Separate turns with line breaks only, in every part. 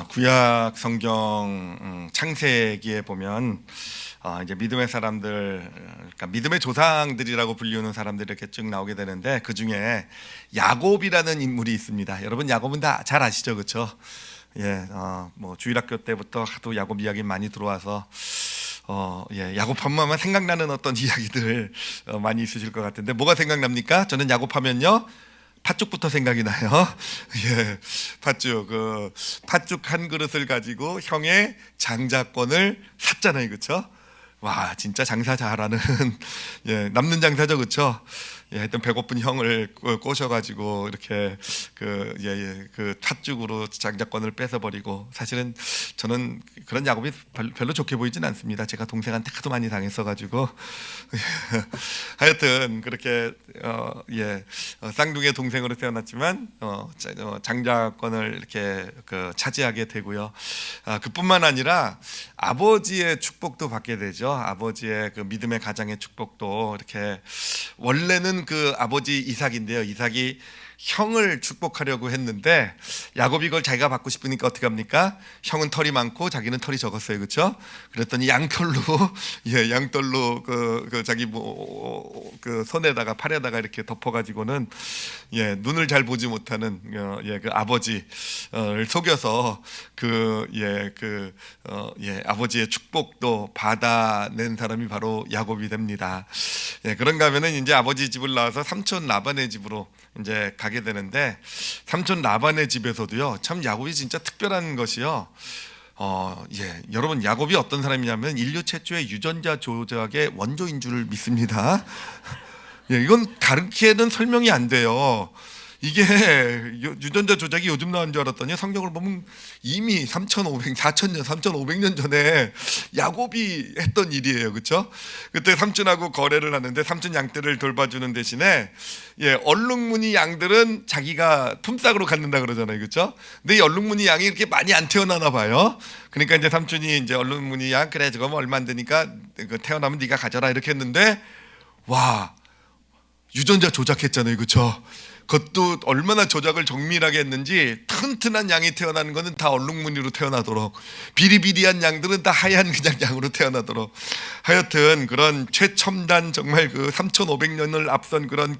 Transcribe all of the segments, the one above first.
구약 성경 창세기에 보면 이제 믿음의 사람들, 그러니까 믿음의 조상들이라고 불리우는 사람들이 이렇게 쭉 나오게 되는데 그 중에 야곱이라는 인물이 있습니다. 여러분 야곱은 다 잘 아시죠, 그렇죠? 예, 뭐 주일학교 때부터 하도 야곱 이야기 많이 들어와서 야곱 하면 생각나는 어떤 이야기들 많이 있으실 것 같은데 뭐가 생각납니까? 저는 야곱하면요. 팥죽부터 생각이 나요. 예, 팥죽. 팥죽 한 그릇을 가지고 형의 장자권을 샀잖아요, 그렇죠? 와, 진짜 장사 잘하는 예, 남는 장사죠, 그렇죠? 예, 하여튼 배고픈 형을 꼬셔가지고 이렇게 그 팥죽으로 장자권을 뺏어버리고, 사실은 저는 그런 야곱이 별로 좋게 보이진 않습니다. 제가 동생한테 하도 많이 당했어가지고 하여튼 그렇게 쌍둥이의 동생으로 태어났지만 장자권을 이렇게 차지하게 되고요. 그뿐만 아니라 아버지의 축복도 받게 되죠. 아버지의 그 믿음의 가장의 축복도 이렇게, 원래는 그 아버지 이삭인데요. 이삭이 형을 축복하려고 했는데 야곱이 이걸 자기가 받고 싶으니까 어떻게 합니까? 형은 털이 많고 자기는 털이 적었어요, 그렇죠? 그랬더니 양털로 양털로 자기 그 손에다가 팔에다가 이렇게 덮어가지고는 눈을 잘 보지 못하는 그 아버지를 속여서 아버지의 축복도 받아낸 사람이 바로 야곱이 됩니다. 그런가 하면은 이제 아버지 집을 나와서 삼촌 라반의 집으로 이제 가게 되는데, 삼촌 라반의 집에서도요 참 야곱이 진짜 특별한 것이요. 여러분 야곱이 어떤 사람이냐면 인류 최초의 유전자 조작의 원조인 줄 믿습니다. 이건 가르치에는 설명이 안 돼요. 이게 유전자 조작이 요즘 나온 줄 알았더니 성경을 보면 이미 3,500년 전에 야곱이 했던 일이에요, 그렇죠? 그때 삼촌하고 거래를 하는데 삼촌 양떼를 돌봐주는 대신에 얼룩무늬 양들은 자기가 품삯으로 갖는다 그러잖아요, 그렇죠? 근데 이 얼룩무늬 양이 이렇게 많이 안 태어나나 봐요. 그러니까 이제 삼촌이 이제 얼룩무늬 양, 그래 저거 뭐 얼마 안 되니까 태어나면 네가 가져라 이렇게 했는데, 와, 유전자 조작했잖아요, 그렇죠? 그것도 얼마나 조작을 정밀하게 했는지 튼튼한 양이 태어나는 거는 다 얼룩무늬로 태어나도록, 비리비리한 양들은 다 하얀 그냥 양으로 태어나도록, 하여튼 그런 최첨단, 정말 그 3,500년을 앞선 그런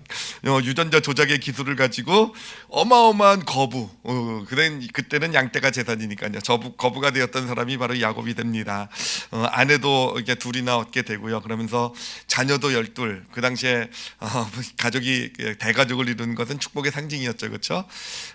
유전자 조작의 기술을 가지고 어마어마한 거부, 그때는 양떼가 재산이니까요. 거부가 되었던 사람이 바로 야곱이 됩니다. 아내도 이렇게 둘이나 얻게 되고요. 그러면서 자녀도 12, 그 당시에 가족이 대가족을 이루는 것은 축복의 상징이었죠, 그렇죠?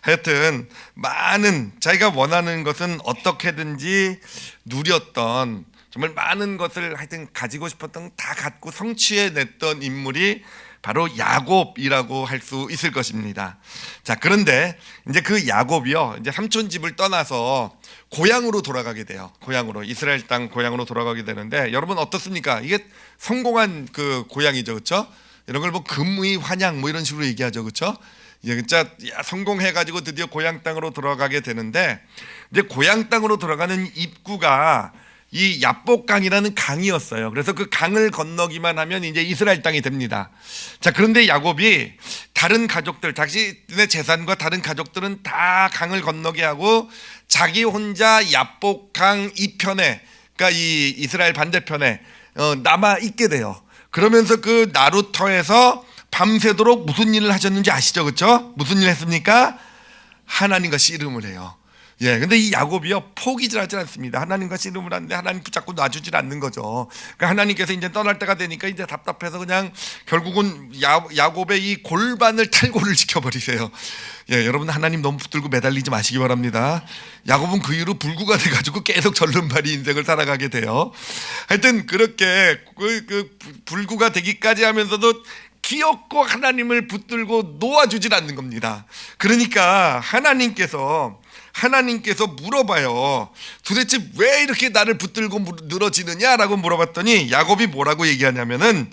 하여튼 많은, 자기가 원하는 것은 어떻게든지 누렸던, 정말 많은 것을 하여튼 가지고 싶었던 다 갖고 성취해냈던 인물이 바로 야곱이라고 할 수 있을 것입니다. 자, 그런데 이제 그 야곱이요, 이제 삼촌 집을 떠나서 고향으로 돌아가게 돼요. 고향으로, 이스라엘 땅 고향으로 돌아가게 되는데, 여러분 어떻습니까? 이게 성공한 그 고향이죠, 그렇죠? 이런 걸 뭐 금의 환양 뭐 이런 식으로 얘기하죠, 그렇죠? 진짜 성공해가지고 드디어 고향 땅으로 돌아가게 되는데, 이제 고향 땅으로 돌아가는 입구가 이 야복강이라는 강이었어요. 그래서 그 강을 건너기만 하면 이제 이스라엘 땅이 됩니다. 자, 그런데 야곱이 다른 가족들, 자신의 재산과 다른 가족들은 다 강을 건너게 하고 자기 혼자 야복강 이편에, 그러니까 이 이스라엘 반대편에 남아 있게 돼요. 그러면서 그 나루터에서 밤새도록 무슨 일을 하셨는지 아시죠, 그렇죠? 무슨 일 했습니까? 하나님과 씨름을 해요. 근데 이 야곱이요 포기질 하지 않습니다. 하나님과 씨름을 하는데 하나님 붙잡고 놔주질 않는 거죠. 그러니까 하나님께서 이제 떠날 때가 되니까 이제 답답해서 그냥 결국은 야곱의 이 골반을 탈골을 시켜버리세요. 여러분 하나님 너무 붙들고 매달리지 마시기 바랍니다. 야곱은 그 이후로 불구가 돼가지고 계속 절름발이 인생을 살아가게 돼요. 하여튼 그렇게 그 불구가 되기까지 하면서도 귀엽고 하나님을 붙들고 놓아주질 않는 겁니다. 그러니까 하나님께서 물어봐요. 도대체 왜 이렇게 나를 붙들고 늘어지느냐라고 물어봤더니 야곱이 뭐라고 얘기하냐면은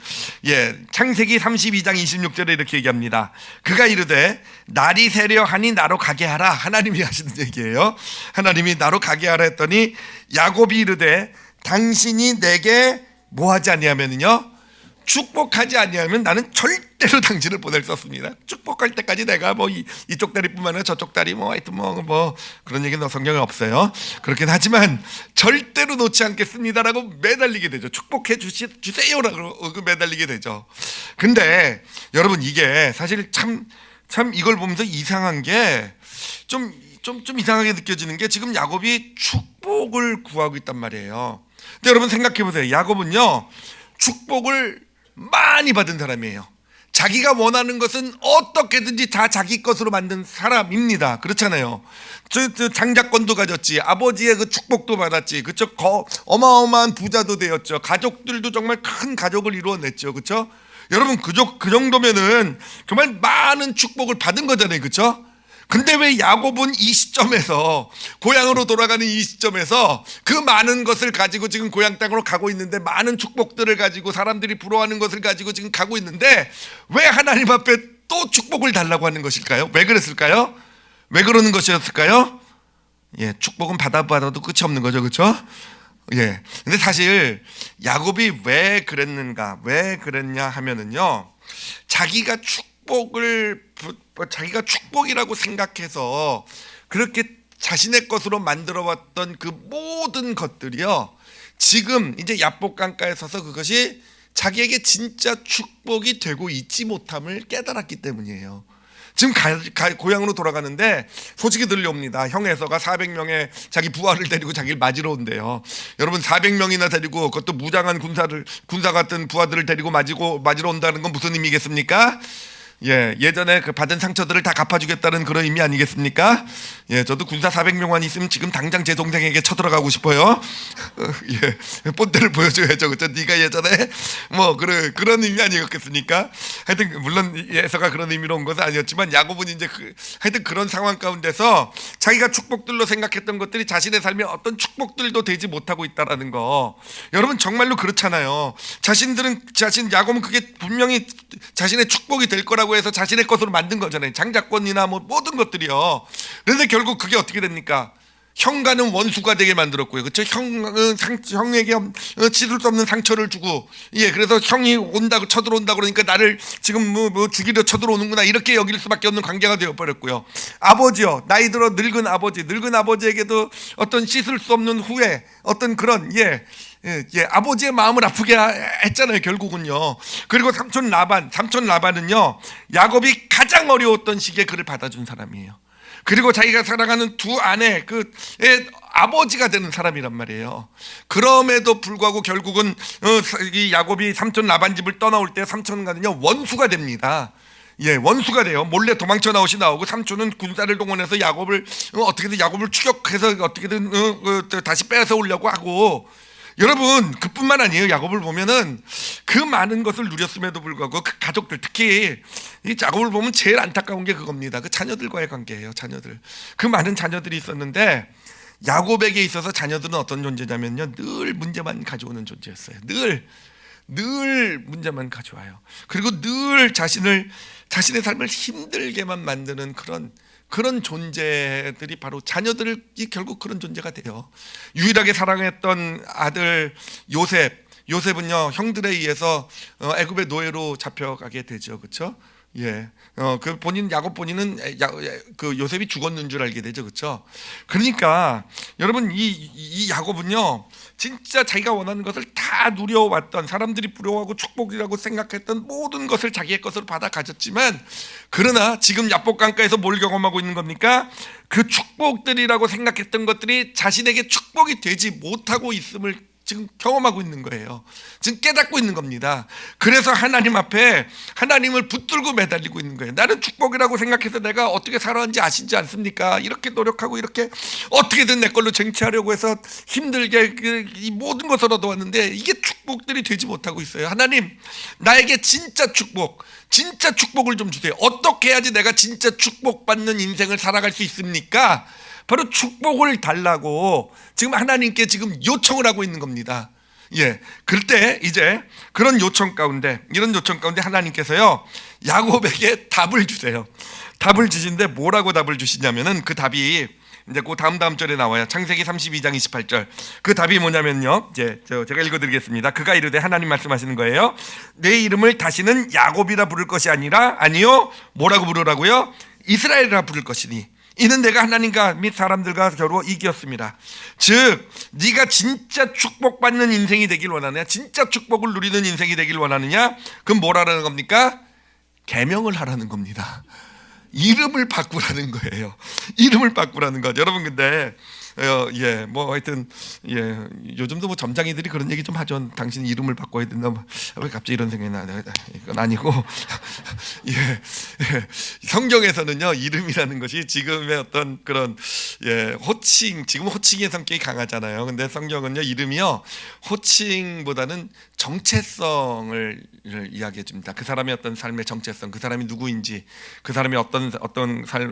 창세기 32장 26절에 이렇게 얘기합니다. 그가 이르되 날이 새려 하니 나로 가게 하라. 하나님이 하시는 얘기예요. 하나님이 나로 가게 하라 했더니 야곱이 이르되 당신이 내게 뭐 하지 아니하면은요 축복하지 아니하면 나는 절대로 당신을 보낼 수 없습니다. 축복할 때까지 내가 뭐 이쪽 다리뿐만 아니라 저쪽 다리 뭐 하여튼 뭐 그런 얘기는 성경에 없어요. 그렇긴 하지만 절대로 놓지 않겠습니다라고 매달리게 되죠. 축복해 주세요라고 매달리게 되죠. 근데 여러분 이게 사실 참 이걸 보면서 이상한 게 좀 이상하게 느껴지는 게 지금 야곱이 축복을 구하고 있단 말이에요. 근데 여러분 생각해 보세요. 야곱은요 축복을 많이 받은 사람이에요. 자기가 원하는 것은 어떻게든지 다 자기 것으로 만든 사람입니다. 그렇잖아요. 저 장자권도 가졌지, 아버지의 그 축복도 받았지, 그쵸? 어마어마한 부자도 되었죠. 가족들도 정말 큰 가족을 이루어냈죠, 그쵸? 여러분 그 정도면은 정말 많은 축복을 받은 거잖아요, 그쵸? 근데 왜 야곱은 이 시점에서, 고향으로 돌아가는 이 시점에서 그 많은 것을 가지고 지금 고향 땅으로 가고 있는데, 많은 축복들을 가지고 사람들이 부러워하는 것을 가지고 지금 가고 있는데 왜 하나님 앞에 또 축복을 달라고 하는 것일까요? 왜 그랬을까요? 왜 그러는 것이었을까요? 예, 축복은 받아도 끝이 없는 거죠, 그렇죠? 예. 근데 사실 야곱이 왜 그랬냐 하면은요, 자기가 축복이라고 생각해서 그렇게 자신의 것으로 만들어 왔던 그 모든 것들이요, 지금 이제 야복강가에 서서 그것이 자기에게 진짜 축복이 되고 있지 못함을 깨달았기 때문이에요. 지금 고향으로 돌아가는데 소식이 들려옵니다. 형 에서가 400명의 자기 부하를 데리고 자기를 맞으러 온대요. 여러분 400명이나 데리고, 그것도 무장한 군사 같은 부하들을 데리고 맞으러 온다는 건 무슨 의미겠습니까? 예, 예전에 그 받은 상처들을 다 갚아주겠다는 그런 의미 아니겠습니까? 예, 저도 군사 400명만 있으면 지금 당장 제 동생에게 쳐들어가고 싶어요. 예, 본때를 보여줘야죠, 그렇죠? 네가 예전에 뭐 그런 의미 아니었겠습니까? 하여튼 물론 예서가 그런 의미로 온 것은 아니었지만, 야곱은 이제 하여튼 그런 상황 가운데서 자기가 축복들로 생각했던 것들이 자신의 삶에 어떤 축복들도 되지 못하고 있다라는 거. 여러분 정말로 그렇잖아요. 야곱은 그게 분명히 자신의 축복이 될 거라고 해서 자신의 것으로 만든 거잖아요. 장자권이나 뭐 모든 것들이요. 그런데 결국 그게 어떻게 됩니까? 형과는 원수가 되게 만들었고요, 그렇죠? 형에게 씻을 수 없는 상처를 주고, 예, 그래서 형이 온다고 쳐들어온다 그러니까 나를 지금 뭐 죽이려 쳐들어오는구나, 이렇게 여길 수밖에 없는 관계가 되어버렸고요. 아버지요, 나이 들어 늙은 아버지에게도 어떤 씻을 수 없는 후회, 어떤 그런 아버지의 마음을 아프게 했잖아요, 결국은요. 그리고 삼촌 라반은요, 야곱이 가장 어려웠던 시기에 그를 받아준 사람이에요. 그리고 자기가 사랑하는 두 아내 의 아버지가 되는 사람이란 말이에요. 그럼에도 불구하고 결국은 이 야곱이 삼촌 라반 집을 떠나올 때 삼촌과는요 원수가 됩니다. 예, 원수가 돼요. 몰래 도망쳐 나오고, 삼촌은 군사를 동원해서 어떻게든 야곱을 추격해서 어떻게든 다시 뺏어 오려고 하고. 여러분 그뿐만 아니에요. 야곱을 보면은 그 많은 것을 누렸음에도 불구하고 그 가족들, 특히 이 야곱을 보면 제일 안타까운 게 그겁니다. 그 자녀들과의 관계예요. 그 많은 자녀들이 있었는데, 야곱에게 있어서 자녀들은 어떤 존재냐면요, 늘 문제만 가져오는 존재였어요. 늘 문제만 가져와요. 그리고 늘 자신의 삶을 힘들게만 만드는 그런 존재들이 바로 자녀들이 결국 그런 존재가 돼요. 유일하게 사랑했던 아들 요셉은요 형들에 의해서 애굽의 노예로 잡혀가게 되죠, 그렇죠? 예, 야곱 본인은 그 요셉이 죽었는 줄 알게 되죠, 그렇죠? 그러니까 여러분 이 야곱은요 진짜 자기가 원하는 것을 다 누려왔던, 사람들이 부러워하고 축복이라고 생각했던 모든 것을 자기의 것으로 받아 가졌지만, 그러나 지금 야복강가에서 뭘 경험하고 있는 겁니까? 그 축복들이라고 생각했던 것들이 자신에게 축복이 되지 못하고 있음을 지금 경험하고 있는 거예요. 지금 깨닫고 있는 겁니다. 그래서 하나님 앞에 하나님을 붙들고 매달리고 있는 거예요. 나는 축복이라고 생각해서 내가 어떻게 살아왔는지 아시지 않습니까? 이렇게 노력하고 이렇게 어떻게든 내 걸로 쟁취하려고 해서 힘들게 이 모든 것을 얻어왔는데 이게 축복들이 되지 못하고 있어요. 하나님, 나에게 진짜 축복을 좀 주세요. 어떻게 해야지 내가 진짜 축복받는 인생을 살아갈 수 있습니까? 바로 축복을 달라고 지금 하나님께 지금 요청을 하고 있는 겁니다. 예, 그럴 때 이제 이런 요청 가운데 하나님께서요 야곱에게 답을 주세요. 답을 주신데 뭐라고 답을 주시냐면은, 그 답이 이제 그 다음 절에 나와요. 창세기 32장 28절. 그 답이 뭐냐면요. 이제 제가 읽어드리겠습니다. 그가 이르되, 하나님 말씀하시는 거예요. 내 이름을 다시는 야곱이라 부를 것이 아니라, 아니요, 뭐라고 부르라고요? 이스라엘이라 부를 것이니 이는 내가 하나님과 및 사람들과 겨루 이겼습니다. 즉 네가 진짜 축복받는 인생이 되길 원하느냐, 진짜 축복을 누리는 인생이 되길 원하느냐, 그럼 뭐라는 겁니까? 계명을 하라는 겁니다. 이름을 바꾸라는 거예요. 이름을 바꾸라는 거. 여러분 근데 뭐 하여튼 요즘도 뭐 점장이들이 그런 얘기 좀 하죠. 당신 이름을 바꿔야 된다. 왜 갑자기 이런 생각이 나냐? 이건 아니고 성경에서는요, 이름이라는 것이 지금의 어떤 그런 호칭, 지금 호칭의 성격이 강하잖아요. 근데 성경은요, 이름이요 호칭보다는 정체성을 이야기해 줍니다. 그 사람의 어떤 삶의 정체성, 그 사람이 누구인지, 그 사람이 어떤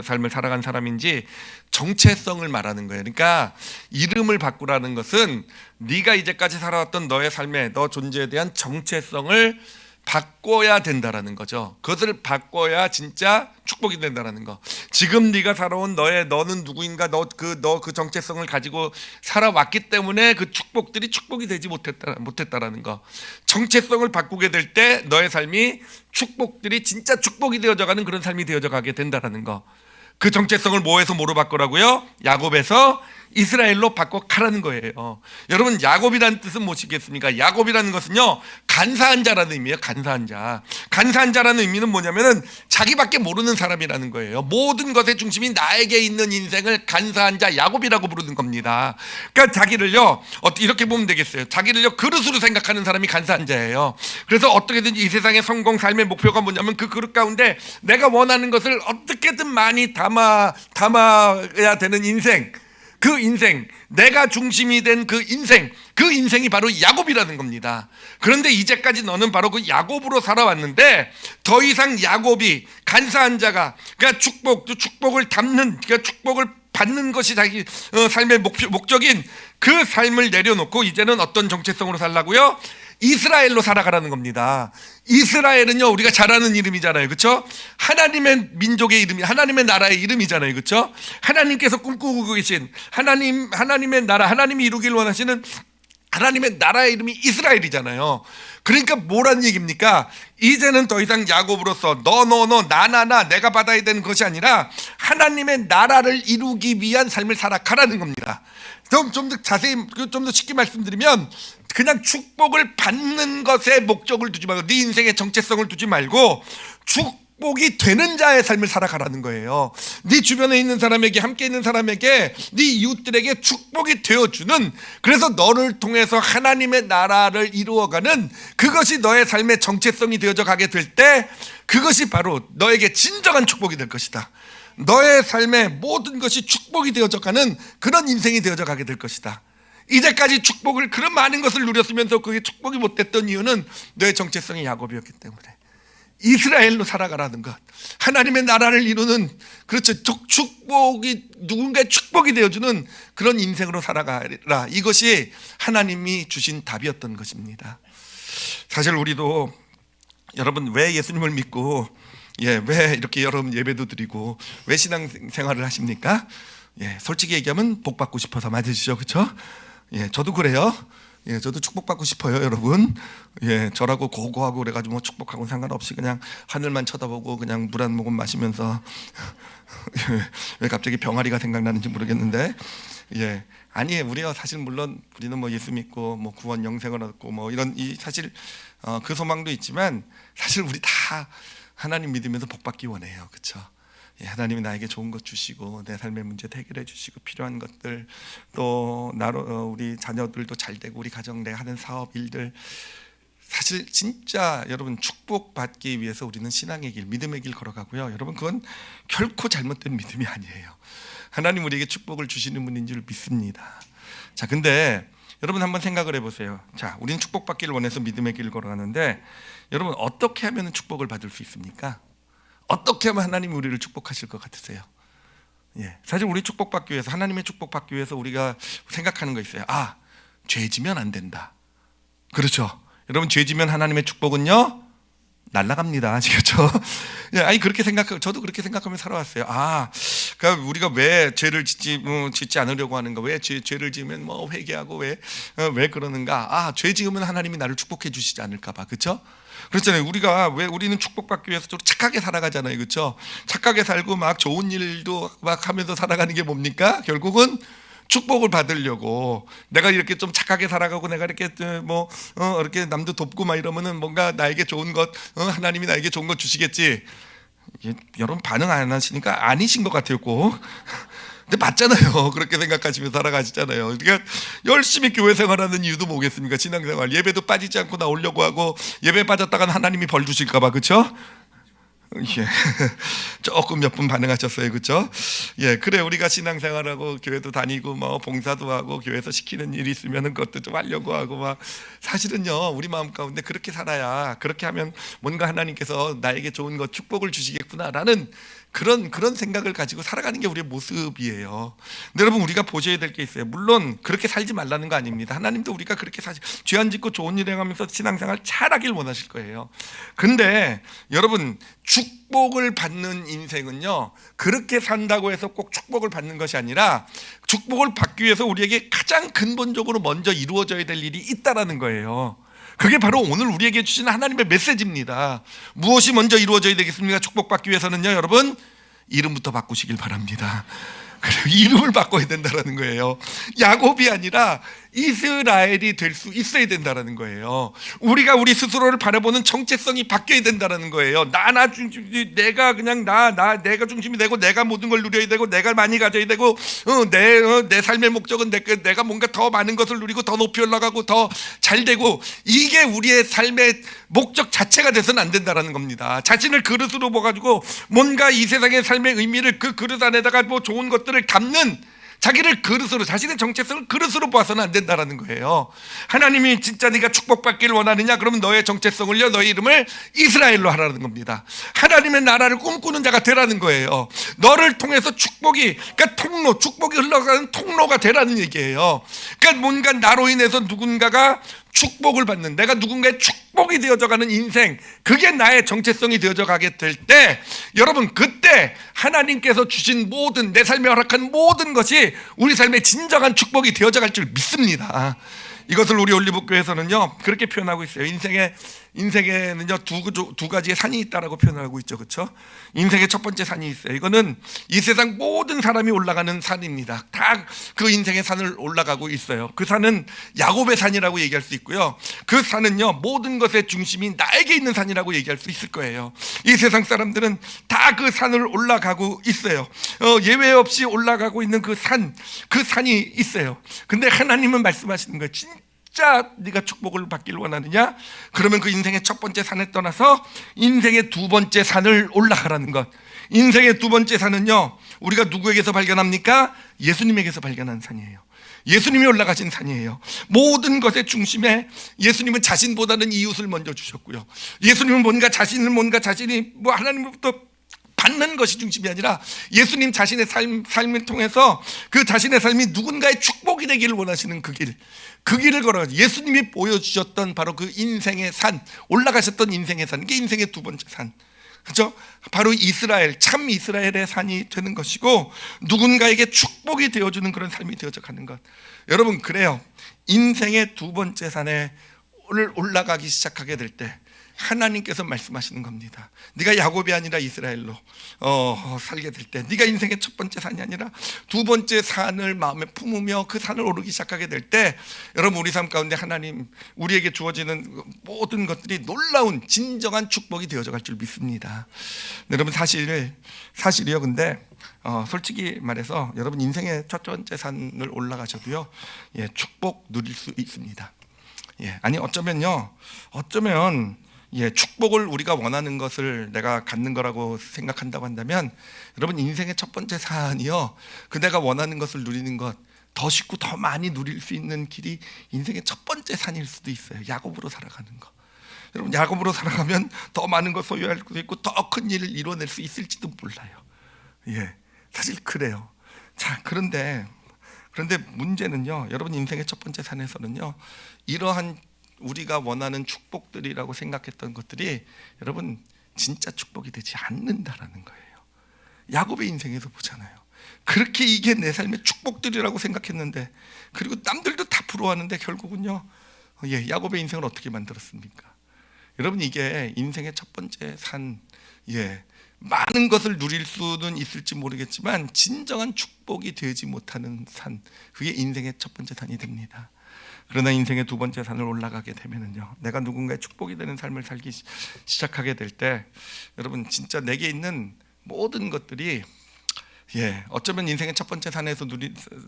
삶을 살아간 사람인지 정체성을 말하는 거예요. 그러니까 이름을 바꾸라는 것은 네가 이제까지 살아왔던 너의 삶에, 너 존재에 대한 정체성을 바꿔야 된다라는 거죠. 그것을 바꿔야 진짜 축복이 된다라는 거. 지금 네가 살아온 너는 누구인가, 너 그 정체성을 가지고 살아왔기 때문에 그 축복들이 축복이 되지 못했다라는 거. 정체성을 바꾸게 될 때 너의 삶이 축복들이 진짜 축복이 되어져가는 그런 삶이 되어져가게 된다라는 거. 그 정체성을 뭐에서 뭐로 바꾸라고요? 야곱에서 이스라엘로 바꿔가라는 거예요. 여러분, 야곱이라는 뜻은 무엇이겠습니까? 야곱이라는 것은요, 간사한 자라는 의미예요. 간사한 자. 간사한 자라는 의미는 뭐냐면은 자기밖에 모르는 사람이라는 거예요. 모든 것의 중심이 나에게 있는 인생을 간사한 자, 야곱이라고 부르는 겁니다. 그러니까 자기를요, 이렇게 보면 되겠어요. 자기를요 그릇으로 생각하는 사람이 간사한 자예요. 그래서 어떻게든지 이 세상의 성공, 삶의 목표가 뭐냐면 그 그릇 가운데 내가 원하는 것을 어떻게든 많이 담아야 되는 인생, 그 인생, 내가 중심이 된 그 인생이 바로 야곱이라는 겁니다. 그런데 이제까지 너는 바로 그 야곱으로 살아왔는데 더 이상 야곱이 간사한 자가, 그러니까 축복을 담는, 그러니까 축복을 받는 것이 자기 삶의 목적인 그 삶을 내려놓고 이제는 어떤 정체성으로 살라고요? 이스라엘로 살아가라는 겁니다. 이스라엘은요, 우리가 잘 아는 이름이잖아요. 그렇죠? 하나님의 민족의 이름이, 하나님의 나라의 이름이잖아요. 그렇죠? 하나님께서 꿈꾸고 계신 하나님의 나라, 하나님이 이루길 원하시는 하나님의 나라의 이름이 이스라엘이잖아요. 그러니까 뭐라는 얘기입니까? 이제는 더 이상 야곱으로서 나 내가 받아야 되는 것이 아니라 하나님의 나라를 이루기 위한 삶을 살아가라는 겁니다. 좀 더 자세히, 좀 더 쉽게 말씀드리면, 그냥 축복을 받는 것에 목적을 두지 말고, 네 인생의 정체성을 두지 말고 축복이 되는 자의 삶을 살아가라는 거예요. 네 주변에 있는 사람에게, 함께 있는 사람에게, 네 이웃들에게 축복이 되어주는, 그래서 너를 통해서 하나님의 나라를 이루어가는, 그것이 너의 삶의 정체성이 되어져 가게 될 때 그것이 바로 너에게 진정한 축복이 될 것이다. 너의 삶의 모든 것이 축복이 되어져 가는 그런 인생이 되어져 가게 될 것이다. 이제까지 축복을, 그런 많은 것을 누렸으면서 그게 축복이 못 됐던 이유는 너의 정체성이 야곱이었기 때문에. 이스라엘로 살아가라는 것, 하나님의 나라를 이루는, 그렇죠, 축복이, 누군가의 축복이 되어주는 그런 인생으로 살아가라. 이것이 하나님이 주신 답이었던 것입니다. 사실 우리도, 여러분, 왜 예수님을 믿고 왜 이렇게 여러분 예배도 드리고 왜 신앙생활을 하십니까? 솔직히 얘기하면 복 받고 싶어서 맞으시죠, 그렇죠? 저도 그래요. 저도 축복받고 싶어요, 여러분. 저라고 고고하고 그래가지고 뭐 축복하고 상관없이 그냥 하늘만 쳐다보고 그냥 물 한 모금 마시면서 왜 갑자기 병아리가 생각나는지 모르겠는데, 아니에요. 우리가 사실 물론 우리는 뭐 예수 믿고 뭐 구원 영생을 얻고 뭐 이런 사실 그 소망도 있지만, 사실 우리 다 하나님 믿으면서 복 받기 원해요, 그렇죠? 하나님이 나에게 좋은 것 주시고 내 삶의 문제 해결해 주시고 필요한 것들, 또 우리 자녀들도 잘 되고 우리 가정, 내가 하는 사업, 일들, 사실 진짜 여러분 축복받기 위해서 우리는 신앙의 길, 믿음의 길 걸어가고요. 여러분, 그건 결코 잘못된 믿음이 아니에요. 하나님 우리에게 축복을 주시는 분인 줄 믿습니다. 자, 근데 여러분 한번 생각을 해보세요. 자, 우리는 축복받기를 원해서 믿음의 길을 걸어가는데, 여러분 어떻게 하면 축복을 받을 수 있습니까? 어떻게 하면 하나님이 우리를 축복하실 것 같으세요? 사실 우리 축복받기 위해서, 하나님의 축복받기 위해서 우리가 생각하는 거 있어요. 죄 지면 안 된다. 그렇죠? 여러분, 죄 지면 하나님의 축복은요 날아갑니다. 아시겠죠? 예, 아니 그렇게 생각하고 저도 그렇게 생각하며 살아왔어요. 그러니까 우리가 왜 죄를 짓지 않으려고 하는가? 왜 죄를 지으면 뭐 회개하고 왜 그러는가? 죄 지으면 하나님이 나를 축복해 주시지 않을까봐, 그렇죠? 그렇잖아요. 우리는 축복받기 위해서 좀 착하게 살아가잖아요, 그렇죠? 착하게 살고 막 좋은 일도 막 하면서 살아가는 게 뭡니까? 결국은 축복을 받으려고. 내가 이렇게 좀 착하게 살아가고 내가 이렇게 이렇게 남도 돕고 막 이러면은 뭔가 나에게 좋은 것, 하나님이 나에게 좋은 것 주시겠지. 여러분 반응 안 하시니까 아니신 것 같아요, 꼭. 근데 맞잖아요. 그렇게 생각하시며 살아가시잖아요. 그러니까 열심히 교회 생활하는 이유도 뭐겠습니까? 신앙생활 예배도 빠지지 않고 나오려고 하고, 예배 빠졌다간 하나님이 벌 주실까봐, 그렇죠? 예. 조금 몇 분 반응하셨어요, 그렇죠? 예, 그래 우리가 신앙생활하고 교회도 다니고 뭐 봉사도 하고 교회에서 시키는 일이 있으면은 그것도 좀 하려고 하고 막, 사실은요 우리 마음 가운데 그렇게 살아야, 그렇게 하면 뭔가 하나님께서 나에게 좋은 것 축복을 주시겠구나라는 그런 생각을 가지고 살아가는 게 우리의 모습이에요. 근데 여러분 우리가 보셔야 될 게 있어요. 물론 그렇게 살지 말라는 거 아닙니다. 하나님도 우리가 그렇게 죄 안 짓고 좋은 일 행하면서 신앙생활 잘하길 원하실 거예요. 근데 여러분 축복을 받는 인생은요 그렇게 산다고 해서 꼭 축복을 받는 것이 아니라, 축복을 받기 위해서 우리에게 가장 근본적으로 먼저 이루어져야 될 일이 있다라는 거예요. 그게 바로 오늘 우리에게 주신 하나님의 메시지입니다. 무엇이 먼저 이루어져야 되겠습니까? 축복받기 위해서는요 여러분, 이름부터 바꾸시길 바랍니다. 그리고 이름을 바꿔야 된다는 거예요. 야곱이 아니라 이스라엘이 될 수 있어야 된다는 거예요. 우리가 우리 스스로를 바라보는 정체성이 바뀌어야 된다는 거예요. 내가 그냥 내가 중심이 되고, 내가 모든 걸 누려야 되고, 내가 많이 가져야 되고, 내 삶의 목적은 내가 뭔가 더 많은 것을 누리고 더 높이 올라가고 더 잘 되고, 이게 우리의 삶의 목적 자체가 돼서는 안 된다는 겁니다. 자신을 그릇으로 봐가지고 뭔가 이 세상의 삶의 의미를 그 그릇 안에다가 뭐 좋은 것들을 담는, 자기를 그릇으로, 자신의 정체성을 그릇으로 봐서는 안 된다는 거예요. 하나님이 진짜 네가 축복받기를 원하느냐? 그러면 너의 정체성을요, 너의 이름을 이스라엘로 하라는 겁니다. 하나님의 나라를 꿈꾸는 자가 되라는 거예요. 너를 통해서 축복이, 그러니까 축복이 흘러가는 통로가 되라는 얘기예요. 그러니까 뭔가 나로 인해서 누군가가 축복을 받는, 내가 누군가의 축복이 되어져가는 인생, 그게 나의 정체성이 되어져 가게 될 때, 여러분 그때 하나님께서 주신 모든, 내 삶에 허락한 모든 것이 우리 삶의 진정한 축복이 되어져 갈 줄 믿습니다. 이것을 우리 올리브교회에서는요 그렇게 표현하고 있어요. 인생에는요 두 가지의 산이 있다라고 표현하고 있죠, 그렇죠? 인생의 첫 번째 산이 있어요. 이거는 이 세상 모든 사람이 올라가는 산입니다. 다 그 인생의 산을 올라가고 있어요. 그 산은 야곱의 산이라고 얘기할 수 있고요. 그 산은요 모든 것의 중심이 나에게 있는 산이라고 얘기할 수 있을 거예요. 이 세상 사람들은 다 그 산을 올라가고 있어요. 예외 없이 올라가고 있는 그 산이 있어요. 근데 하나님은 말씀하시는 거예요. 진짜 네가 축복을 받기를 원하느냐? 그러면 그 인생의 첫 번째 산에 떠나서 인생의 두 번째 산을 올라가라는 것. 인생의 두 번째 산은요 우리가 누구에게서 발견합니까? 예수님에게서 발견한 산이에요. 예수님이 올라가신 산이에요. 모든 것의 중심에 예수님은 자신보다는 이웃을 먼저 주셨고요. 예수님은 자신이 하나님으로부터 받는 것이 중심이 아니라, 예수님 자신의 삶을 통해서 그 자신의 삶이 누군가의 축복이 되기를 원하시는 그 길을 걸어가지고 예수님이 보여주셨던 바로 그 인생의 산, 올라가셨던 인생의 산, 이게 인생의 두 번째 산, 그렇죠? 바로 이스라엘, 참 이스라엘의 산이 되는 것이고, 누군가에게 축복이 되어주는 그런 삶이 되어져 가는 것. 여러분 그래요. 인생의 두 번째 산에 올라가기 시작하게 될 때 하나님께서 말씀하시는 겁니다. 네가 야곱이 아니라 이스라엘로 살게 될 때, 네가 인생의 첫 번째 산이 아니라 두 번째 산을 마음에 품으며 그 산을 오르기 시작하게 될 때, 여러분 우리 삶 가운데 하나님 우리에게 주어지는 모든 것들이 놀라운 진정한 축복이 되어져 갈 줄 믿습니다. 여러분 사실이요. 근데 솔직히 말해서 여러분 인생의 첫 번째 산을 올라가셔도요 축복 누릴 수 있습니다. 아니 어쩌면 축복을 우리가 원하는 것을 내가 갖는 거라고 생각한다고 한다면, 여러분 인생의 첫 번째 산이요, 그 내가 원하는 것을 누리는 것, 더 쉽고 더 많이 누릴 수 있는 길이 인생의 첫 번째 산일 수도 있어요. 야곱으로 살아가는 거. 여러분 야곱으로 살아가면 더 많은 것 소유할 수도 있고 더 큰 일을 이뤄낼 수 있을지도 몰라요. 사실 그래요. 자, 그런데 문제는요, 여러분 인생의 첫 번째 산에서는요 이러한 우리가 원하는 축복들이라고 생각했던 것들이 여러분 진짜 축복이 되지 않는다라는 거예요. 야곱의 인생에서 보잖아요. 그렇게 이게 내 삶의 축복들이라고 생각했는데, 그리고 남들도 다 부러워하는데 결국은요, 야곱의 인생을 어떻게 만들었습니까? 여러분, 이게 인생의 첫 번째 산, 많은 것을 누릴 수는 있을지 모르겠지만 진정한 축복이 되지 못하는 산, 그게 인생의 첫 번째 산이 됩니다. 그러나 인생의 두 번째 산을 올라가게 되면은요, 내가 누군가의 축복이 되는 삶을 살기 시작하게 될 때, 여러분 진짜 내게 있는 모든 것들이 어쩌면 인생의 첫 번째 산에서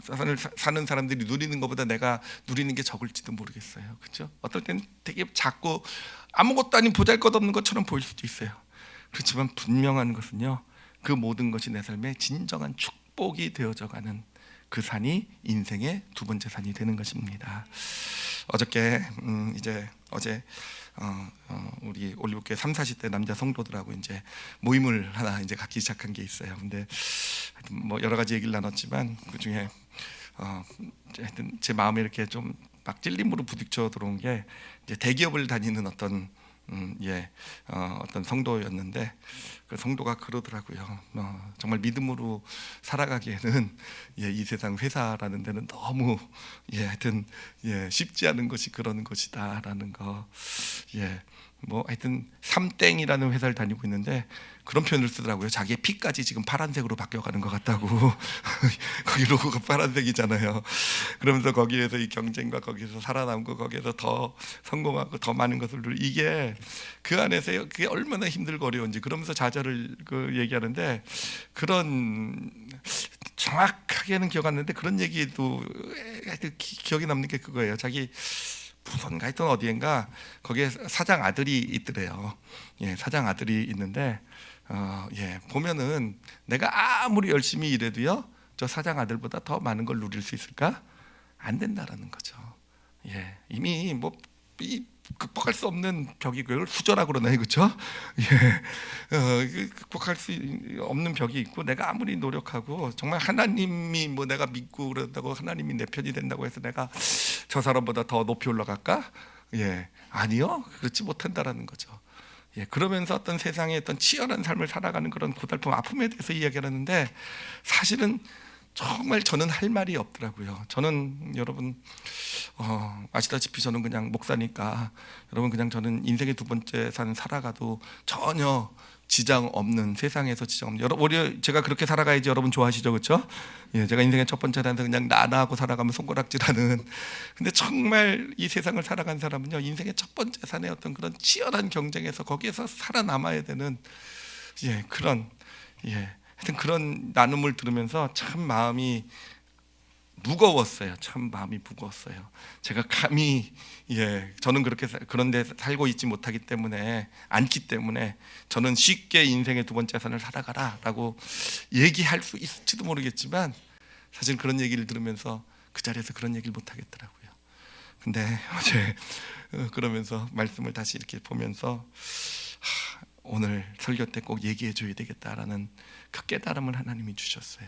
산을 사는 사람들이 누리는 것보다 내가 누리는 게 적을지도 모르겠어요. 그렇죠? 어떨 땐 되게 작고 아무것도 아닌 보잘것없는 것처럼 보일 수도 있어요. 그렇지만 분명한 것은요, 그 모든 것이 내 삶의 진정한 축복이 되어져가는 그 산이 인생의 두 번째 산이 되는 것입니다. 어저께 어제 우리 올리브교회 3, 40대 남자 성도들하고 이제 모임을 하나 이제 갖기 시작한 게 있어요. 근데 뭐 여러 가지 얘기를 나눴지만 그 중에 하여튼 제 마음에 이렇게 좀 막 찔림으로 부딪혀 들어온 게 이제 대기업을 다니는 어떤 어떤 성도였는데, 그 성도가 그러더라고요. 정말 믿음으로 살아가기에는 이 세상 회사라는 데는 너무 하여튼 쉽지 않은 것이 그러는 것이다라는 거. 뭐 하여튼 삼땡이라는 회사를 다니고 있는데 그런 표현을 쓰더라고요. 자기의 피까지 지금 파란색으로 바뀌어가는 것 같다고. 거기 로고가 파란색이잖아요. 그러면서 거기에서 이 경쟁과 거기서 살아남고 거기에서 더 성공하고 더 많은 것을 이게 그 안에서 그게 얼마나 힘들고 어려운지, 그러면서 좌절을 얘기하는데, 그런 정확하게는 기억 안 나는데 그런 얘기도 기억에 남는 게 그거예요. 자기 부선가 있던 어디엔가 거기에 사장 아들이 있더래요. 사장 아들이 있는데 보면은 내가 아무리 열심히 일해도요, 저 사장 아들보다 더 많은 걸 누릴 수 있을까? 안 된다라는 거죠. 이미 뭐 극복할 수 없는 벽이, 그걸 수저라고 그러나요, 그렇죠? 극복할 수 없는 벽이 있고, 내가 아무리 노력하고 정말 하나님이 뭐 내가 믿고 그런다고 하나님이 내 편이 된다고 해서 내가 저 사람보다 더 높이 올라갈까? 아니요, 그렇지 못한다라는 거죠. 그러면서 어떤 세상의 어떤 치열한 삶을 살아가는 그런 고달픔, 아픔에 대해서 이야기를 하는데, 사실은 정말 저는 할 말이 없더라고요. 저는 여러분 아시다시피 저는 그냥 목사니까, 여러분 그냥 저는 인생의 두 번째 산 살아가도 전혀 지장 없는, 세상에서 지장 없는, 오히려 제가 그렇게 살아가야지 여러분 좋아하시죠, 그렇죠? 제가 인생의 첫 번째 산에서 그냥 나나하고 살아가면 손가락질하는, 근데 정말 이 세상을 살아간 사람은요, 인생의 첫 번째 산의 어떤 그런 치열한 경쟁에서 거기에서 살아남아야 되는 그런 하여튼 그런 나눔을 들으면서 참 마음이 무거웠어요. 참 마음이 무거웠어요. 제가 감히 저는 그렇게 그런데 살고 있지 못하기 때문에, 않기 때문에 저는 쉽게 인생의 두 번째 산을 살아가라라고 얘기할 수 있을지도 모르겠지만, 사실 그런 얘기를 들으면서 그 자리에서 그런 얘기를 못 하겠더라고요. 근데 어제 그러면서 말씀을 다시 이렇게 보면서 오늘 설교 때 꼭 얘기해 줘야 되겠다라는 그 깨달음을 하나님이 주셨어요.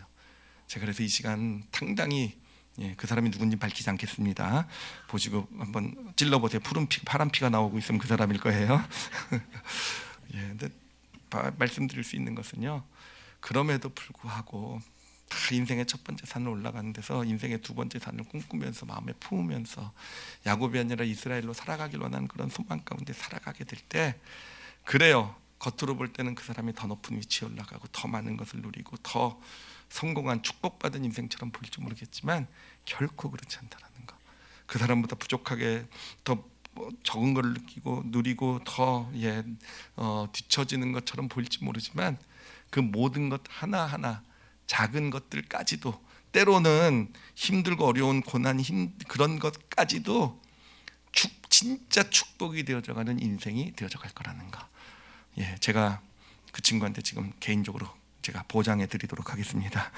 제가 그래서 이 시간 당당히 그 사람이 누군지 밝히지 않겠습니다. 보시고 한번 찔러보세요. 푸른 피, 파란 피가 나오고 있으면 그 사람일 거예요. 근데 말씀드릴 수 있는 것은요, 그럼에도 불구하고 다 인생의 첫 번째 산을 올라가는 데서 인생의 두 번째 산을 꿈꾸면서 마음에 품으면서 야곱이 아니라 이스라엘로 살아가길 원하는 그런 소망 가운데 살아가게 될 때, 그래요, 겉으로 볼 때는 그 사람이 더 높은 위치에 올라가고 더 많은 것을 누리고 더 성공한 축복받은 인생처럼 보일지 모르겠지만 결코 그렇지 않다는 거. 그 사람보다 부족하게 더 적은 걸 느끼고 누리고 더 뒤처지는 것처럼 보일지 모르지만, 그 모든 것 하나하나, 작은 것들까지도, 때로는 힘들고 어려운 고난, 그런 것까지도 진짜 축복이 되어져가는 인생이 되어져갈 거라는 거. 제가 그 친구한테 지금 개인적으로 제가 보장해 드리도록 하겠습니다.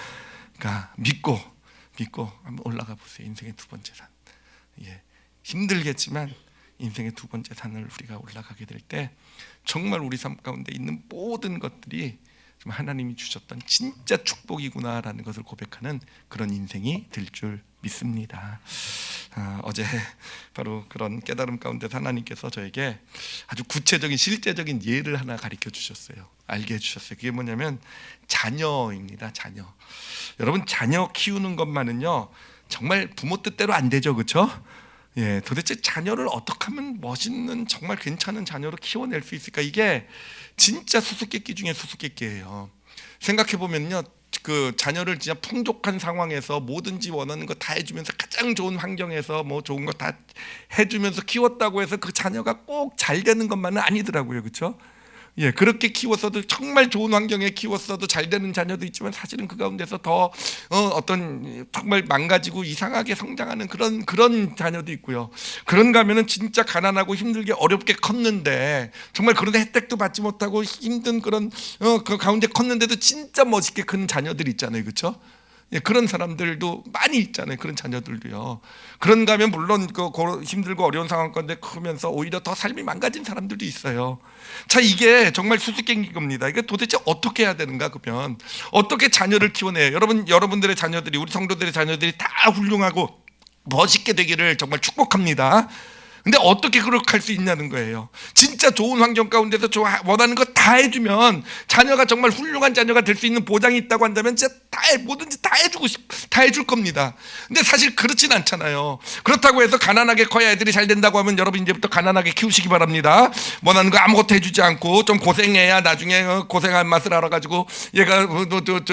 그러니까 믿고 한번 올라가 보세요. 인생의 두 번째 산. 힘들겠지만 인생의 두 번째 산을 우리가 올라가게 될 때 정말 우리 삶 가운데 있는 모든 것들이 좀 하나님이 주셨던 진짜 축복이구나라는 것을 고백하는 그런 인생이 될 줄 믿습니다. 어제 바로 그런 깨달음 가운데 하나님께서 저에게 아주 구체적인 실제적인 예를 하나 가르쳐 주셨어요. 알게 해주셨어요. 그게 뭐냐면 자녀입니다. 자녀. 여러분, 자녀 키우는 것만은요 정말 부모 뜻대로 안 되죠, 그렇죠? 예, 도대체 자녀를 어떻게 하면 멋있는 정말 괜찮은 자녀로 키워낼 수 있을까? 이게 진짜 수수께끼 중에 수수께끼예요. 생각해 보면요, 그 자녀를 진짜 풍족한 상황에서 뭐든지 원하는 거 다 해주면서 가장 좋은 환경에서 뭐 좋은 거 다 해주면서 키웠다고 해서 그 자녀가 꼭 잘 되는 것만은 아니더라고요, 그렇죠? 예, 그렇게 키웠어도 정말 좋은 환경에 키웠어도 잘 되는 자녀도 있지만 사실은 그 가운데서 더 어떤 정말 망가지고 이상하게 성장하는 그런 자녀도 있고요. 그런가 하면은 진짜 가난하고 힘들게 어렵게 컸는데 정말 그런 혜택도 받지 못하고 힘든 그런 그 가운데 컸는데도 진짜 멋있게 큰 자녀들 있잖아요, 그렇죠? 예, 그런 사람들도 많이 있잖아요. 그런 자녀들도요. 그런가 하면 물론 힘들고 어려운 상황 가운데 크면서 오히려 더 삶이 망가진 사람들도 있어요. 자, 이게 정말 수수께끼인 겁니다. 이게 도대체 어떻게 해야 되는가? 그러면 어떻게 자녀를 키워내요? 여러분들의 자녀들이, 우리 성도들의 자녀들이 다 훌륭하고 멋있게 되기를 정말 축복합니다. 근데 어떻게 그렇게 할 수 있냐는 거예요. 진짜 좋은 환경 가운데서 원하는 거 다 해주면 자녀가 정말 훌륭한 자녀가 될 수 있는 보장이 있다고 한다면 진짜 뭐든지 다 해줄 겁니다. 근데 사실 그렇진 않잖아요. 그렇다고 해서 가난하게 커야 애들이 잘 된다고 하면 여러분 이제부터 가난하게 키우시기 바랍니다. 원하는 거 아무것도 해주지 않고 좀 고생해야 나중에 고생한 맛을 알아가지고 얘가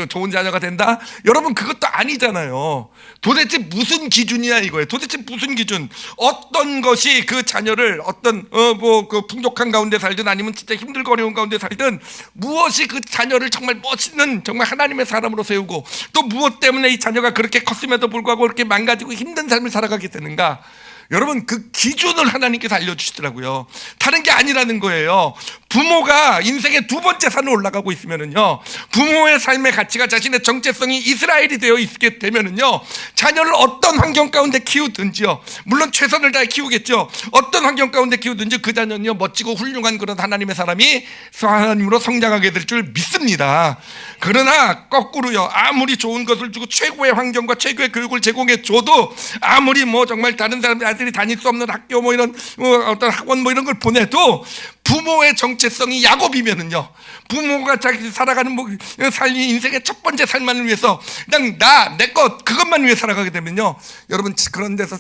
좋은 자녀가 된다? 여러분, 그것도 아니잖아요. 도대체 무슨 기준이야 이거예요. 도대체 무슨 기준? 어떤 것이 그 자녀를 어떤 그 풍족한 가운데 살든 아니면 진짜 힘들고 어려운 가운데 살든 무엇이 그 자녀를 정말 멋있는 정말 하나님의 사람으로 세우고 또 무엇 때문에 이 자녀가 그렇게 컸음에도 불구하고 그렇게 망가지고 힘든 삶을 살아가게 되는가? 여러분, 그 기준을 하나님께서 알려주시더라고요. 다른 게 아니라는 거예요. 부모가 인생의 두 번째 산을 올라가고 있으면은요, 부모의 삶의 가치가 자신의 정체성이 이스라엘이 되어 있게 되면은요, 자녀를 어떤 환경 가운데 키우든지요, 물론 최선을 다해 키우겠죠. 어떤 환경 가운데 키우든지 그 자녀는요, 멋지고 훌륭한 그런 하나님의 사람이 하나님으로 성장하게 될 줄 믿습니다. 그러나 거꾸로요, 아무리 좋은 것을 주고 최고의 환경과 최고의 교육을 제공해 줘도 아무리 뭐 정말 다른 사람들이 다닐 수 없는 학교 뭐 이런 어떤 학원 뭐 이런 걸 보내도 부모의 정체성이 야곱이면은요, 부모가 자기 살아가는 삶이 인생의 첫 번째 삶만을 위해서 그냥 내 것 그것만 위해 살아가게 되면요, 여러분, 그런 데서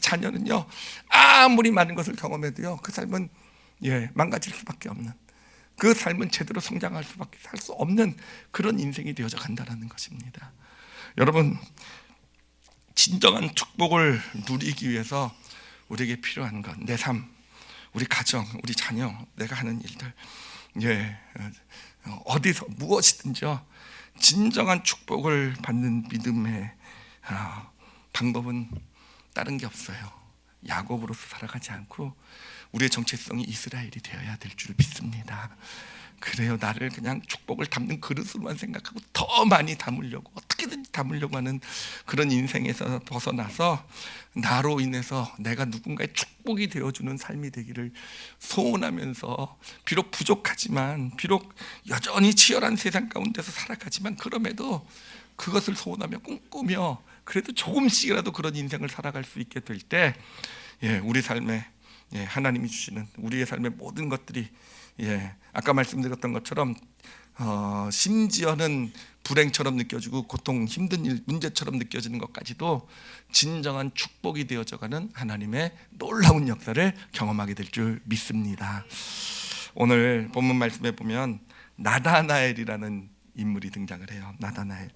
자녀는요, 아무리 많은 것을 경험해도요, 그 삶은 망가질 수밖에 없는, 그 삶은 제대로 성장할 수밖에 살 수 없는 그런 인생이 되어져 간다는 것입니다. 여러분, 진정한 축복을 누리기 위해서 우리에게 필요한 건 내 삶, 우리 가정, 우리 자녀, 내가 하는 일들, 어디서 무엇이든지요, 진정한 축복을 받는 믿음의 방법은 다른 게 없어요. 야곱으로서 살아가지 않고 우리의 정체성이 이스라엘이 되어야 될 줄 믿습니다. 그래요, 나를 그냥 축복을 담는 그릇으로만 생각하고 더 많이 담으려고, 어떻게든지 담으려고 하는 그런 인생에서 벗어나서 나로 인해서 내가 누군가의 축복이 되어주는 삶이 되기를 소원하면서, 비록 부족하지만, 비록 여전히 치열한 세상 가운데서 살아가지만, 그럼에도 그것을 소원하며 꿈꾸며 그래도 조금씩이라도 그런 인생을 살아갈 수 있게 될 때, 우리 삶에 하나님이 주시는 우리의 삶의 모든 것들이, 아까 말씀드렸던 것처럼 심지어는 불행처럼 느껴지고 고통, 힘든 일, 문제처럼 느껴지는 것까지도 진정한 축복이 되어져가는 하나님의 놀라운 역사를 경험하게 될 줄 믿습니다. 오늘 본문 말씀에 보면 나다나엘이라는 인물이 등장을 해요. 나다나엘.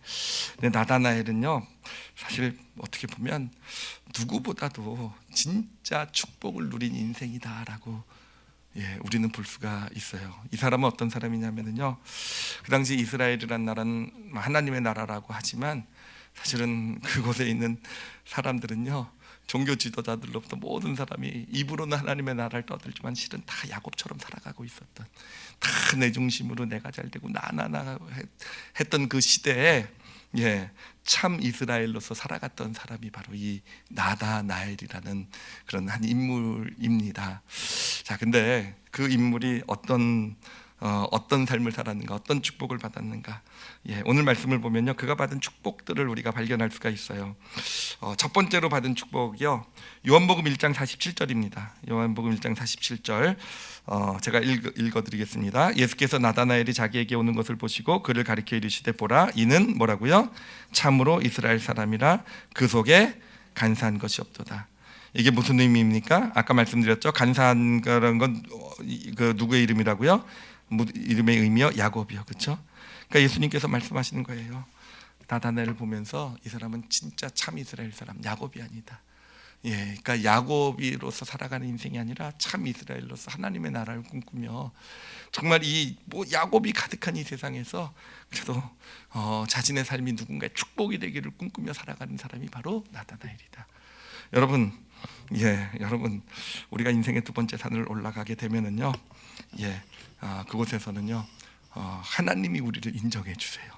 근데 나다나엘은요, 사실 어떻게 보면 누구보다도 진짜 축복을 누린 인생이다라고 우리는 볼 수가 있어요. 이 사람은 어떤 사람이냐면요, 그 당시 이스라엘이라는 나라는 하나님의 나라라고 하지만 사실은 그곳에 있는 사람들은요, 종교 지도자들로부터 모든 사람이 입으로는 하나님의 나라를 떠들지만 실은 다 야곱처럼 살아가고 있었던, 다 내 중심으로 내가 잘 되고 나나나 했던 그 시대에 참 이스라엘로서 살아갔던 사람이 바로 이 나다나엘이라는 그런 한 인물입니다. 자, 근데 그 인물이 어떤 어떤 삶을 살았는가, 어떤 축복을 받았는가. 오늘 말씀을 보면요, 그가 받은 축복들을 우리가 발견할 수가 있어요. 첫 번째로 받은 축복이요, 요한복음 1장 47절입니다. 요한복음 1장 47절 제가 읽어드리겠습니다. 예수께서 나다나엘이 자기에게 오는 것을 보시고 그를 가리켜 이르시되 보라, 이는 뭐라고요? 참으로 이스라엘 사람이라 그 속에 간사한 것이 없도다. 이게 무슨 의미입니까? 아까 말씀드렸죠. 간사한 그런 건 그 누구의 이름이라고요? 이름의 의미요? 야곱이요. 그렇죠? 그러니까 예수님께서 말씀하시는 거예요. 나다나엘을 보면서 이 사람은 진짜 참 이스라엘 사람, 야곱이 아니다. 그러니까 야곱이로서 살아가는 인생이 아니라 참 이스라엘로서 하나님의 나라를 꿈꾸며 정말 이 야곱이 가득한 이 세상에서 그래도 자신의 삶이 누군가의 축복이 되기를 꿈꾸며 살아가는 사람이 바로 나다나엘이다. 여러분, 여러분, 우리가 인생의 두 번째 산을 올라가게 되면은요, 그곳에서는요, 하나님이 우리를 인정해 주세요.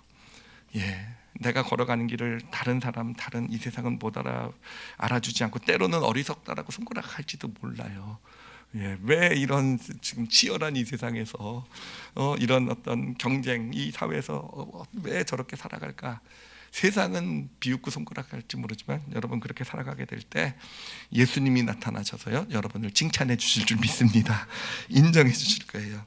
내가 걸어가는 길을 다른 사람, 다른 이 세상은 못 알아주지 않고 때로는 어리석다라고 손가락할지도 몰라요. 왜 이런 지금 치열한 이 세상에서 이런 어떤 경쟁, 이 사회에서 왜 저렇게 살아갈까? 세상은 비웃고 손가락할지 모르지만 여러분 그렇게 살아가게 될 때 예수님이 나타나셔서요, 여러분을 칭찬해 주실 줄 믿습니다. 인정해 주실 거예요.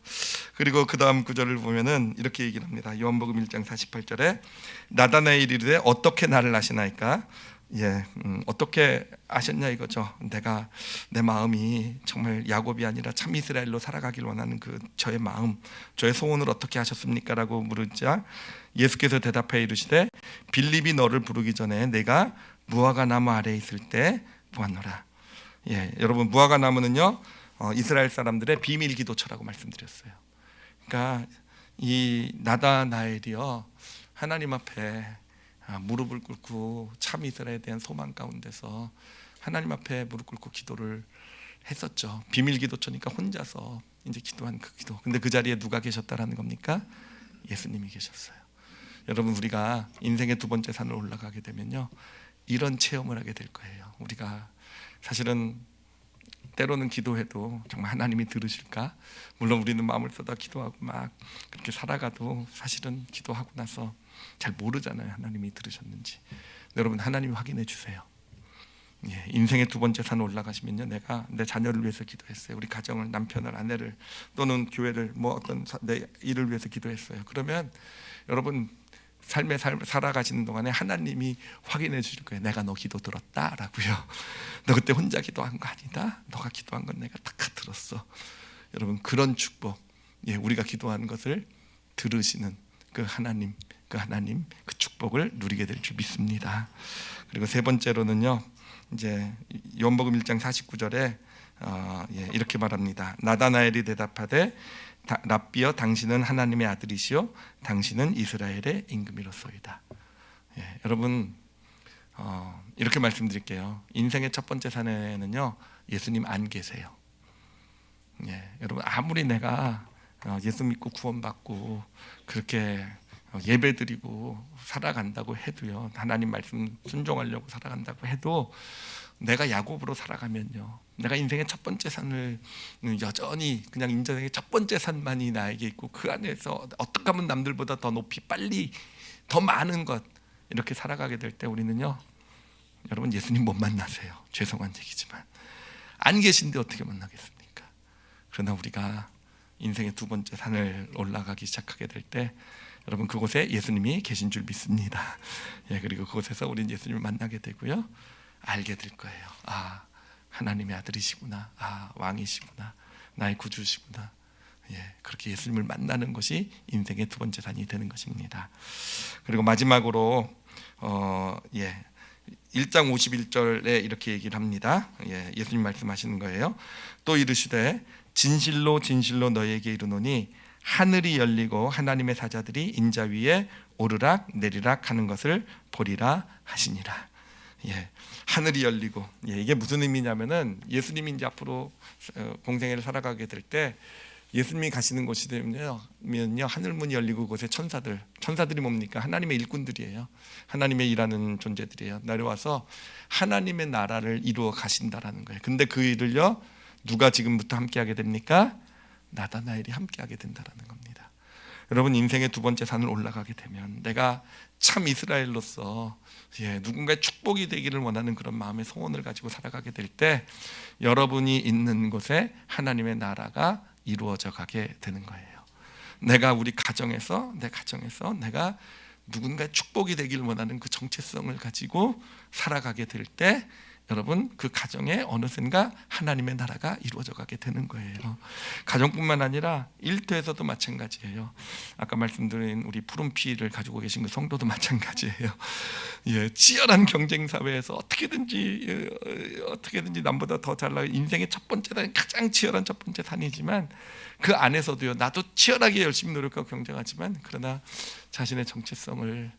그리고 그 다음 구절을 보면은 이렇게 얘기를 합니다. 요한복음 1장 48절에 나다나엘이 이르되 어떻게 나를 아시나이까? 어떻게 아셨냐 이거죠. 내가 내 마음이 정말 야곱이 아니라 참 이스라엘로 살아가길 원하는 그 저의 마음, 저의 소원을 어떻게 하셨습니까? 라고 물으자 예수께서 대답하여 이르시되 빌립이 너를 부르기 전에 내가 무화과 나무 아래에 있을 때 보았노라. 여러분, 무화과 나무는요, 이스라엘 사람들의 비밀 기도처라고 말씀드렸어요. 그러니까 이 나다나엘이요, 하나님 앞에 무릎을 꿇고 참 이스라엘에 대한 소망 가운데서 하나님 앞에 무릎 꿇고 기도를 했었죠. 비밀 기도처니까 혼자서 이제 기도한 그 기도. 근데 그 자리에 누가 계셨다라는 겁니까? 예수님이 계셨어요. 여러분, 우리가 인생의 두 번째 산을 올라가게 되면요, 이런 체험을 하게 될 거예요. 우리가 사실은 때로는 기도해도 정말 하나님이 들으실까? 물론 우리는 마음을 쏟아 기도하고 막 그렇게 살아가도 사실은 기도하고 나서 잘 모르잖아요, 하나님이 들으셨는지. 여러분, 하나님이 확인해 주세요. 인생의 두 번째 산 올라가시면요, 내가 내 자녀를 위해서 기도했어요. 우리 가정을, 남편을, 아내를, 또는 교회를, 어떤 내 일을 위해서 기도했어요. 그러면 여러분, 삶의 살아가시는 동안에 하나님이 확인해 주실 거예요. 내가 너 기도 들었다라고요. 너 그때 혼자 기도한 거 아니다. 너가 기도한 건 내가 다 들었어. 여러분, 그런 축복, 우리가 기도하는 것을 들으시는 그 하나님, 그 축복을 누리게 될 줄 믿습니다. 그리고 세 번째로는요, 이제 요한복음 1장 49절에 이렇게 말합니다. 나다나엘이 대답하되 랍비여, 당신은 하나님의 아들이시요 당신은 이스라엘의 임금이로소이다. 여러분, 이렇게 말씀드릴게요. 인생의 첫 번째 산에는요, 예수님 안 계세요. 여러분, 아무리 내가 예수 믿고 구원받고 그렇게 예배드리고 살아간다고 해도요, 하나님 말씀 순종하려고 살아간다고 해도 내가 야곱으로 살아가면요, 내가 인생의 첫 번째 산을 여전히 그냥 인생의 첫 번째 산만이 나에게 있고 그 안에서 어떻게 하면 남들보다 더 높이 빨리 더 많은 것 이렇게 살아가게 될 때 우리는요, 여러분, 예수님 못 만나세요. 죄송한 얘기지만 안 계신데 어떻게 만나겠습니까? 그러나 우리가 인생의 두 번째 산을 올라가기 시작하게 될 때 여러분, 그곳에 예수님이 계신 줄 믿습니다. 그리고 그곳에서 우리는 예수님을 만나게 되고요, 알게 될 거예요. 아, 하나님의 아들이시구나. 아, 왕이시구나. 나의 구주시구나. 그렇게 예수님을 만나는 것이 인생의 두 번째 산이 되는 것입니다. 그리고 마지막으로 1장 51절에 이렇게 얘기를 합니다. 예수님 말씀하시는 거예요. 또 이르시되 진실로 진실로 너희에게 이르노니 하늘이 열리고 하나님의 사자들이 인자 위에 오르락 내리락 하는 것을 보리라 하시니라. 하늘이 열리고, 이게 무슨 의미냐면은 예수님이 이제 앞으로 공생애를 살아가게 될 때 예수님이 가시는 곳이 되면요, 하늘문이 열리고 그곳에 천사들이 뭡니까? 하나님의 일꾼들이에요. 하나님의 일하는 존재들이에요. 내려와서 하나님의 나라를 이루어 가신다라는 거예요. 근데 그 일을요, 누가 지금부터 함께 하게 됩니까? 나다나엘이 함께하게 된다라는 겁니다. 여러분, 인생의 두 번째 산을 올라가게 되면 내가 참 이스라엘로서 누군가의 축복이 되기를 원하는 그런 마음의 소원을 가지고 살아가게 될 때 여러분이 있는 곳에 하나님의 나라가 이루어져 가게 되는 거예요. 내가 우리 가정에서 내가 누군가의 축복이 되기를 원하는 그 정체성을 가지고 살아가게 될 때 여러분, 그 가정에 어느샌가 하나님의 나라가 이루어져 가게 되는 거예요. 가정뿐만 아니라 일터에서도 마찬가지예요. 아까 말씀드린 우리 푸른 피를 가지고 계신 그 성도도 마찬가지예요. 치열한 경쟁 사회에서 어떻게든지 남보다 더 잘 나가 인생의 첫 번째 산, 가장 치열한 첫 번째 산이지만 그 안에서도요, 나도 치열하게 열심히 노력하고 경쟁하지만 그러나 자신의 정체성을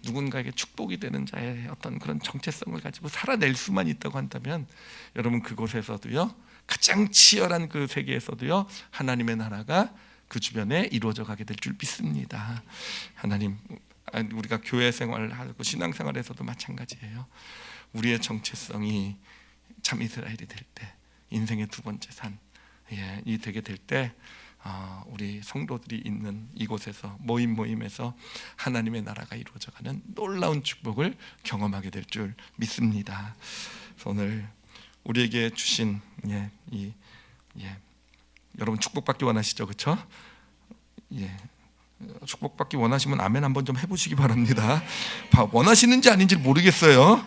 누군가에게 축복이 되는 자의 어떤 그런 정체성을 가지고 살아낼 수만 있다고 한다면 여러분, 그곳에서도요, 가장 치열한 그 세계에서도요, 하나님의 나라가 그 주변에 이루어져 가게 될 줄 믿습니다. 하나님, 우리가 교회 생활하고 신앙생활에서도 마찬가지예요. 우리의 정체성이 참 이스라엘이 될 때, 인생의 두 번째 산이 되게 될 때 우리 성도들이 있는 이곳에서 모임에서 하나님의 나라가 이루어져가는 놀라운 축복을 경험하게 될 줄 믿습니다. 그래서 오늘 우리에게 주신 여러분 축복받기 원하시죠, 그렇죠? 축복받기 원하시면 아멘 한번 좀 해보시기 바랍니다. 원하시는지 아닌지 모르겠어요.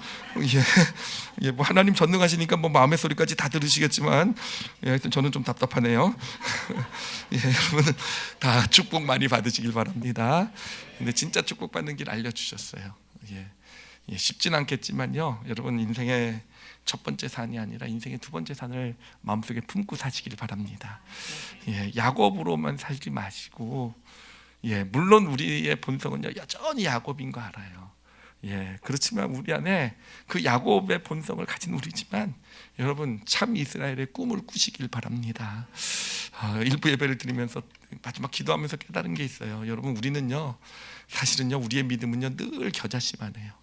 뭐 하나님 전능하시니까 뭐 마음의 소리까지 다 들으시겠지만 하여튼 저는 좀 답답하네요. 여러분은 다 축복 많이 받으시길 바랍니다. 근데 진짜 축복받는 길 알려주셨어요. 쉽진 않겠지만요, 여러분 인생의 첫 번째 산이 아니라 인생의 두 번째 산을 마음속에 품고 사시길 바랍니다. 야곱으로만 살지 마시고, 물론 우리의 본성은요, 여전히 야곱인 거 알아요. 그렇지만 우리 안에 그 야곱의 본성을 가진 우리지만 여러분, 참 이스라엘의 꿈을 꾸시길 바랍니다. 일부 예배를 드리면서 마지막 기도하면서 깨달은 게 있어요. 여러분, 우리는요, 사실은요, 우리의 믿음은요, 늘 겨자씨만 해요.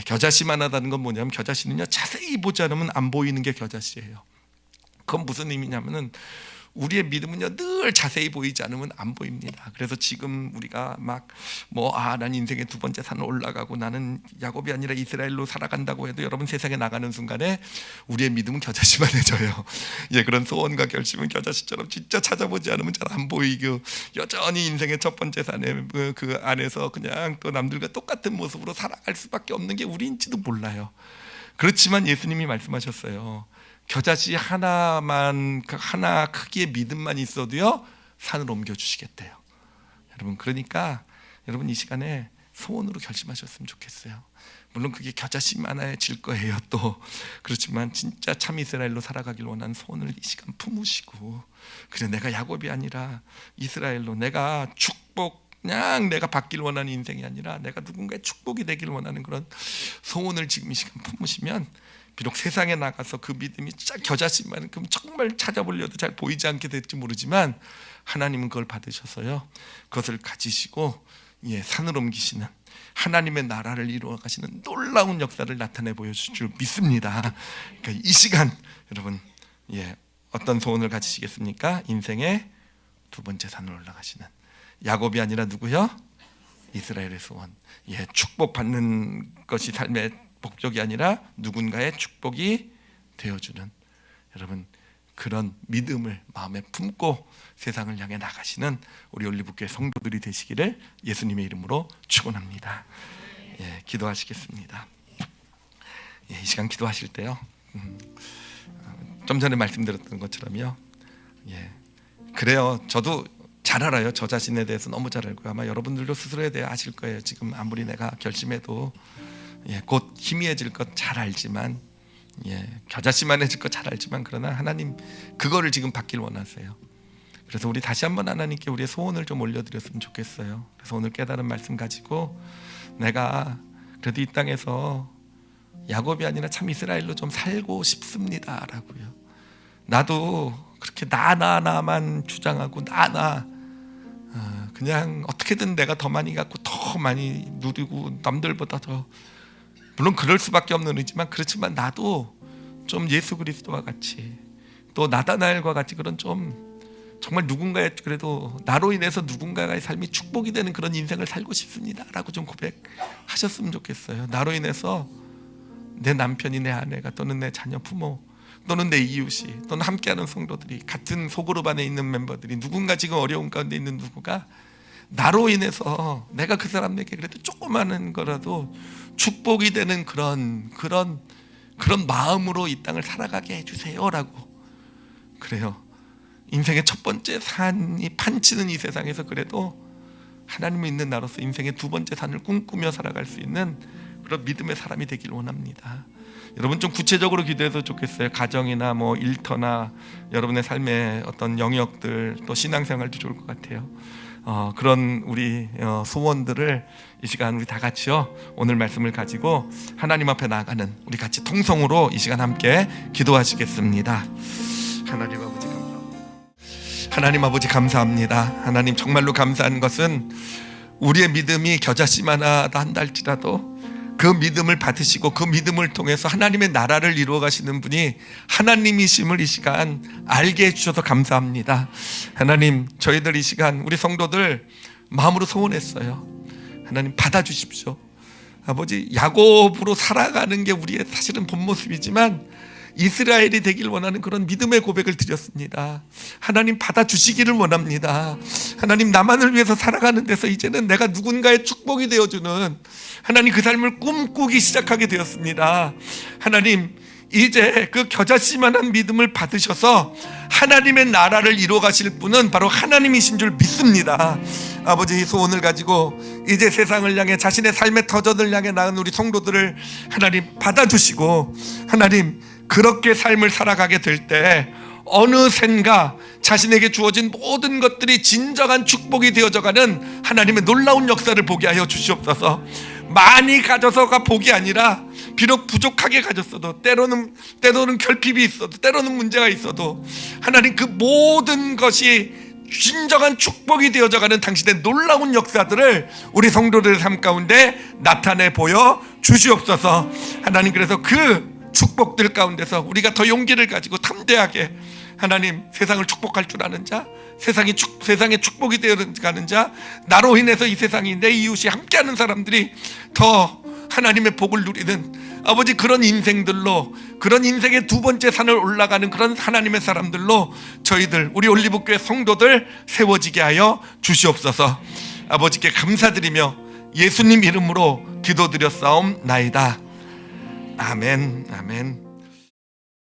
겨자씨만 하다는 건 뭐냐면, 겨자씨는요, 자세히 보지 않으면 안 보이는 게 겨자씨예요. 그건 무슨 의미냐면은 우리의 믿음은요, 늘 자세히 보이지 않으면 안 보입니다. 그래서 지금 우리가 난 인생의 두 번째 산을 올라가고 나는 야곱이 아니라 이스라엘로 살아간다고 해도 여러분, 세상에 나가는 순간에 우리의 믿음은 겨자씨만해져요. 그런 소원과 결심은 겨자씨처럼 진짜 찾아보지 않으면 잘 안 보이고 여전히 인생의 첫 번째 산에 그 안에서 그냥 또 남들과 똑같은 모습으로 살아갈 수밖에 없는 게 우리인지도 몰라요. 그렇지만 예수님이 말씀하셨어요. 겨자씨 하나 크기의 믿음만 있어도요, 산을 옮겨주시겠대요. 여러분, 그러니까 여러분, 이 시간에 소원으로 결심하셨으면 좋겠어요. 물론 그게 겨자씨만해질 거예요 또. 그렇지만 진짜 참 이스라엘로 살아가길 원하는 소원을 이 시간 품으시고, 그래, 내가 야곱이 아니라 이스라엘로, 내가 축복, 그냥 내가 받길 원하는 인생이 아니라 내가 누군가의 축복이 되길 원하는 그런 소원을 지금 이 시간 품으시면, 비록 세상에 나가서 그 믿음이 진짜 겨자씨만큼 정말 찾아보려도 잘 보이지 않게 될지 모르지만 하나님은 그걸 받으셔서요, 그것을 가지시고 산을 옮기시는, 하나님의 나라를 이루어 가시는 놀라운 역사를 나타내 보여주실 줄 믿습니다. 그러니까 이 시간 여러분, 어떤 소원을 가지시겠습니까? 인생의 두 번째 산을 올라가시는 야곱이 아니라 누구요? 이스라엘의 소원. 축복받는 것이 삶의 목적이 아니라 누군가의 축복이 되어주는, 여러분, 그런 믿음을 마음에 품고 세상을 향해 나가시는 우리 올리브교회 성도들이 되시기를 예수님의 이름으로 축원합니다. 기도하시겠습니다. 이 시간 기도하실 때요, 좀 전에 말씀드렸던 것처럼요, 그래요, 저도 잘 알아요. 저 자신에 대해서 너무 잘 알고요. 아마 여러분들도 스스로에 대해 아실 거예요. 지금 아무리 내가 결심해도 곧 희미해질 것 잘 알지만, 겨자씨만해질 것 잘 알지만, 그러나 하나님 그거를 지금 받길 원하세요. 그래서 우리 다시 한번 하나님께 우리의 소원을 좀 올려드렸으면 좋겠어요. 그래서 오늘 깨달은 말씀 가지고 내가 그래도 이 땅에서 야곱이 아니라 참 이스라엘로 좀 살고 싶습니다 라고요. 나도 그렇게 나만 주장하고 그냥 어떻게든 내가 더 많이 갖고 더 많이 누리고 남들보다 더, 물론 그럴 수밖에 없는 의지만, 그렇지만 나도 좀 예수 그리스도와 같이, 또 나다나엘과 같이 그런 좀 정말 누군가의 그래도 나로 인해서 누군가의 삶이 축복이 되는 그런 인생을 살고 싶습니다 라고 좀 고백하셨으면 좋겠어요. 나로 인해서 내 남편이, 내 아내가, 또는 내 자녀, 부모, 또는 내 이웃이, 또는 함께하는 성도들이, 같은 소그룹 안에 있는 멤버들이, 누군가 지금 어려운 가운데 있는 누구가 나로 인해서 내가 그 사람에게 그래도 조그마한 거라도 축복이 되는 그런 마음으로 이 땅을 살아가게 해주세요라고. 그래요. 인생의 첫 번째 산이 판치는 이 세상에서 그래도 하나님을 믿는 나로서 인생의 두 번째 산을 꿈꾸며 살아갈 수 있는 그런 믿음의 사람이 되길 원합니다. 여러분 좀 구체적으로 기도해도 좋겠어요. 가정이나 뭐 일터나 여러분의 삶의 어떤 영역들, 또 신앙생활도 좋을 것 같아요. 그런 우리 소원들을 이 시간 우리 다 같이요, 오늘 말씀을 가지고 하나님 앞에 나아가는 우리 같이 통성으로 이 시간 함께 기도하시겠습니다. 하나님 아버지 감사합니다. 하나님 아버지 감사합니다. 하나님 정말로 감사한 것은 우리의 믿음이 겨자씨만하다 한다 할지라도 그 믿음을 받으시고 그 믿음을 통해서 하나님의 나라를 이루어 가시는 분이 하나님이심을 이 시간 알게 해주셔서 감사합니다. 하나님, 저희들 이 시간 우리 성도들 마음으로 소원했어요. 하나님 받아주십시오. 아버지, 야곱으로 살아가는 게 우리의 사실은 본 모습이지만 이스라엘이 되길 원하는 그런 믿음의 고백을 드렸습니다. 하나님 받아주시기를 원합니다. 하나님, 나만을 위해서 살아가는 데서 이제는 내가 누군가의 축복이 되어주는 하나님 그 삶을 꿈꾸기 시작하게 되었습니다. 하나님, 이제 그 겨자씨만한 믿음을 받으셔서 하나님의 나라를 이루어 가실 분은 바로 하나님이신 줄 믿습니다. 아버지, 소원을 가지고 이제 세상을 향해, 자신의 삶의 터전을 향해 나은 우리 성도들을 하나님 받아주시고, 하나님 그렇게 삶을 살아가게 될 때 어느샌가 자신에게 주어진 모든 것들이 진정한 축복이 되어져가는 하나님의 놀라운 역사를 보게 하여 주시옵소서. 많이 가져서가 복이 아니라 비록 부족하게 가졌어도, 때로는 결핍이 있어도, 때로는 문제가 있어도 하나님 그 모든 것이 진정한 축복이 되어져가는 당신의 놀라운 역사들을 우리 성도들의 삶 가운데 나타내 보여 주시옵소서. 하나님, 그래서 그 축복들 가운데서 우리가 더 용기를 가지고 담대하게 하나님, 세상을 축복할 줄 아는 자, 세상의 축복이 되어가는 자, 나로 인해서 이 세상이, 내 이웃이, 함께하는 사람들이 더 하나님의 복을 누리는 아버지, 그런 인생들로, 그런 인생의 두 번째 산을 올라가는 그런 하나님의 사람들로 저희들, 우리 올리브교회 성도들 세워지게 하여 주시옵소서. 아버지께 감사드리며 예수님 이름으로 기도드렸사옵나이다. 아멘, 아멘.